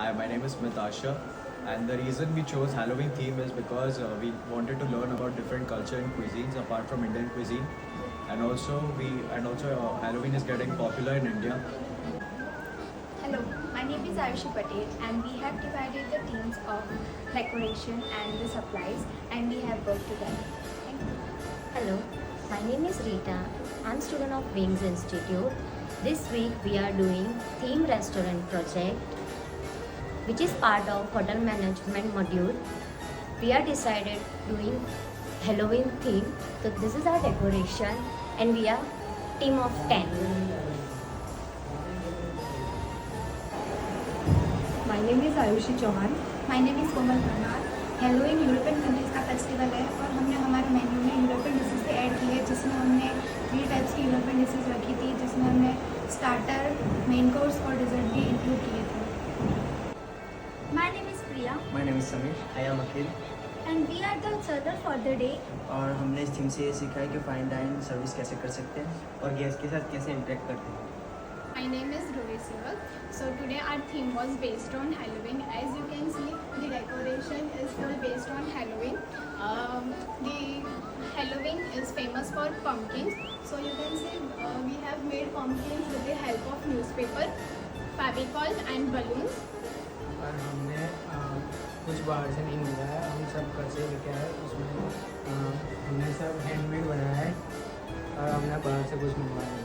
Hi, my name is Mitasha, and the reason we chose Halloween theme is because we wanted to learn about different culture and cuisines apart from Indian cuisine, and also Halloween is getting popular in India. Hello, my name is Ayushi Patel and we have divided the teams of decoration and the supplies and we have worked together. Thank you. Hello, my name is Rita. I'm student of Wings Institute. This week we are doing theme restaurant project which is part of hotel management module. We are decided doing Halloween theme. So this is our decoration and we are team of 10. My name is Ayushi Chauhan. My name is Komal Pranal. Halloween European countries का festival है और हमने हमारे menu में European dishes भी add की है, जिसमें हमने 3 टाइप्स की यूरोपियन डिशेज़ रखी थी, जिसमें हमने स्टार्टर, मेन कोर्स और डिज़र्ट भी इंक्लूड किए थे. My name is Priya My name is Samir. I am Akhil. and we are the server for the day. और हमने इस थीम से ये सीखा है कि फाइन डाइन सर्विस कैसे कर सकते हैं और गेस्ट के साथ कैसे इंटरेक्ट करते हैं. My name is Dhruvi Sival. So today our theme was based on Halloween. As you can see, the decoration is full based on Halloween. The Halloween is famous for pumpkins. So you can see we have made pumpkins with the help of newspaper, Fevicol and balloons. और हमने कुछ बाहर से नहीं मंगाया, हम सब घर से लेके आए. उसमें हमने सब हैंडमेड बनाया है और हमने बाहर से कुछ मंगवाया नहीं.